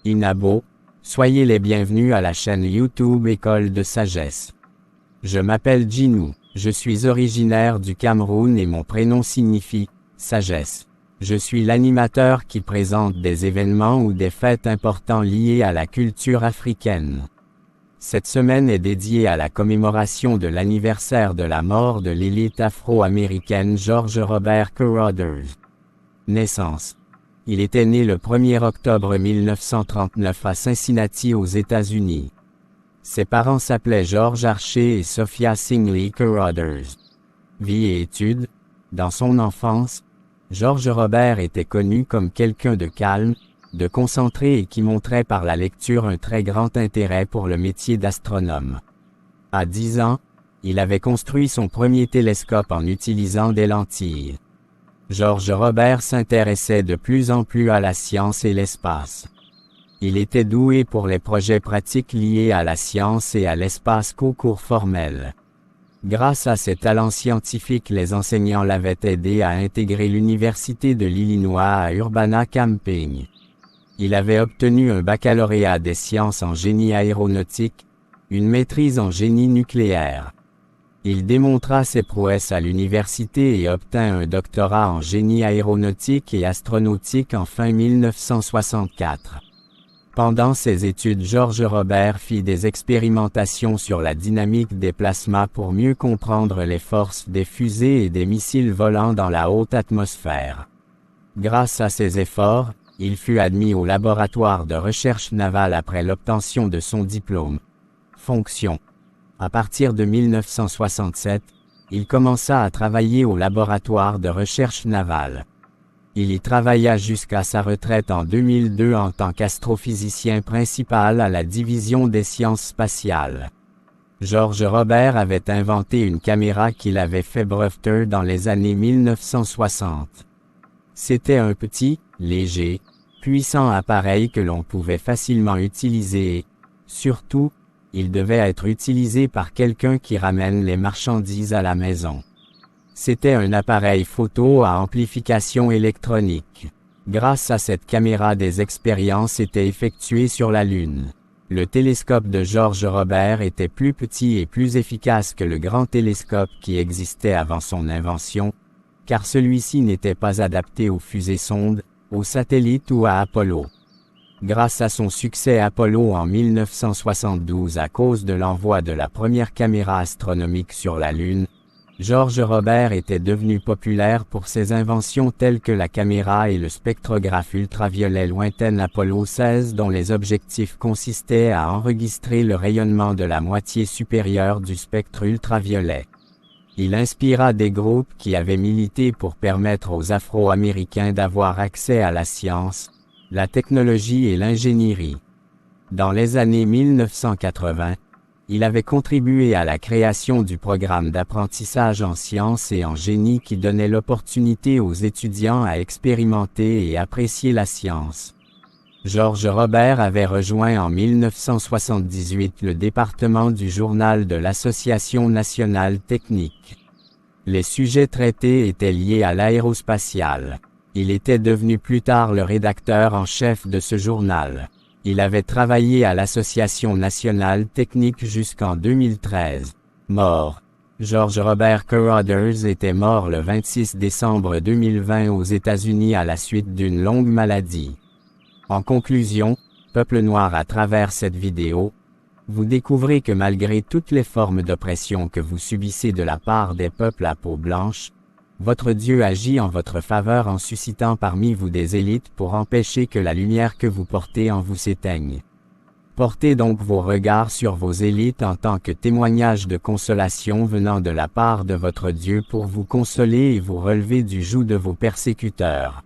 Inabo, soyez les bienvenus à la chaîne YouTube École de Sagesse. Je m'appelle Djinou, je suis originaire du Cameroun et mon prénom signifie « sagesse ». Je suis l'animateur qui présente des événements ou des fêtes importants liés à la culture africaine. Cette semaine est dédiée à la commémoration de l'anniversaire de la mort de l'élite afro-américaine George Robert Carothers. Naissance. Il était né le 1er octobre 1939 à Cincinnati aux États-Unis. Ses parents s'appelaient George Archer et Sophia Singley Carothers. Vie et études. Dans son enfance, George Robert était connu comme quelqu'un de calme, de concentré et qui montrait par la lecture un très grand intérêt pour le métier d'astronome. À 10 ans, il avait construit son premier télescope en utilisant des lentilles. George Robert s'intéressait de plus en plus à la science et l'espace. Il était doué pour les projets pratiques liés à la science et à l'espace qu'aux cours formels. Grâce à ses talents scientifiques, les enseignants l'avaient aidé à intégrer l'Université de l'Illinois à Urbana-Champaign. Il avait obtenu un baccalauréat des sciences en génie aéronautique, une maîtrise en génie nucléaire. Il démontra ses prouesses à l'université et obtint un doctorat en génie aéronautique et astronautique en fin 1964. Pendant ses études, George Robert fit des expérimentations sur la dynamique des plasmas pour mieux comprendre les forces des fusées et des missiles volant dans la haute atmosphère. Grâce à ses efforts, il fut admis au laboratoire de recherche navale après l'obtention de son diplôme. Fonction. À partir de 1967, il commença à travailler au laboratoire de recherche navale. Il y travailla jusqu'à sa retraite en 2002 en tant qu'astrophysicien principal à la division des sciences spatiales. George Robert avait inventé une caméra qu'il avait fait breveter dans les années 1960. C'était un petit, léger, puissant appareil que l'on pouvait facilement utiliser et, surtout, il devait être utilisé par quelqu'un qui ramène les marchandises à la maison. C'était un appareil photo à amplification électronique. Grâce à cette caméra, des expériences étaient effectuées sur la Lune. Le télescope de George Robert était plus petit et plus efficace que le grand télescope qui existait avant son invention, car celui-ci n'était pas adapté aux fusées-sondes, aux satellites ou à Apollo. Grâce à son succès Apollo en 1972 à cause de l'envoi de la première caméra astronomique sur la Lune, George Robert était devenu populaire pour ses inventions telles que la caméra et le spectrographe ultraviolet lointain Apollo 16 dont les objectifs consistaient à enregistrer le rayonnement de la moitié supérieure du spectre ultraviolet. Il inspira des groupes qui avaient milité pour permettre aux Afro-Américains d'avoir accès à la science, la technologie et l'ingénierie. Dans les années 1980, il avait contribué à la création du programme d'apprentissage en sciences et en génie qui donnait l'opportunité aux étudiants à expérimenter et apprécier la science. George Robert avait rejoint en 1978 le département du journal de l'Association nationale technique. Les sujets traités étaient liés à l'aérospatiale. Il était devenu plus tard le rédacteur en chef de ce journal. Il avait travaillé à l'Association nationale technique jusqu'en 2013. Mort. George Robert Carothers était mort le 26 décembre 2020 aux États-Unis à la suite d'une longue maladie. En conclusion, peuple noir, à travers cette vidéo, vous découvrez que malgré toutes les formes d'oppression que vous subissez de la part des peuples à peau blanche, votre Dieu agit en votre faveur en suscitant parmi vous des élites pour empêcher que la lumière que vous portez en vous s'éteigne. Portez donc vos regards sur vos élites en tant que témoignage de consolation venant de la part de votre Dieu pour vous consoler et vous relever du joug de vos persécuteurs.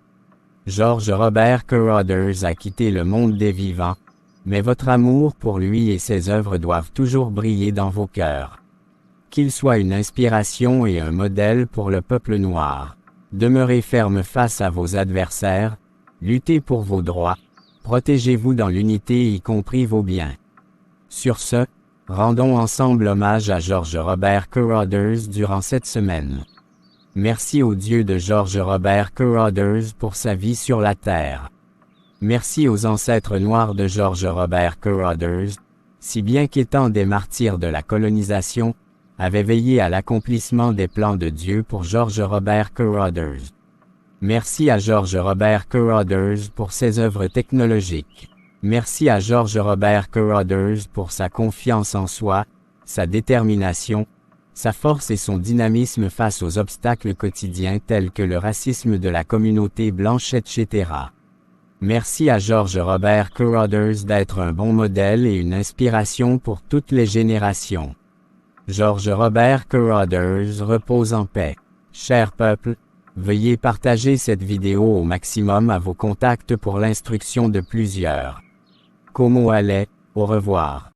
George Robert Carothers a quitté le monde des vivants, mais votre amour pour lui et ses œuvres doivent toujours briller dans vos cœurs. Qu'il soit une inspiration et un modèle pour le peuple noir. Demeurez ferme face à vos adversaires, luttez pour vos droits, protégez-vous dans l'unité y compris vos biens. Sur ce, rendons ensemble hommage à George Robert Carothers durant cette semaine. Merci au Dieu de George Robert Carothers pour sa vie sur la terre. Merci aux ancêtres noirs de George Robert Carothers, si bien qu'étant des martyrs de la colonisation, avaient veillé à l'accomplissement des plans de Dieu pour George Robert Carothers. Merci à George Robert Carothers pour ses œuvres technologiques. Merci à George Robert Carothers pour sa confiance en soi, sa détermination, sa force et son dynamisme face aux obstacles quotidiens tels que le racisme de la communauté blanche, etc. Merci à George Robert Carothers d'être un bon modèle et une inspiration pour toutes les générations. George Robert Carothers repose en paix. Cher peuple, veuillez partager cette vidéo au maximum à vos contacts pour l'instruction de plusieurs. Como allez, au revoir.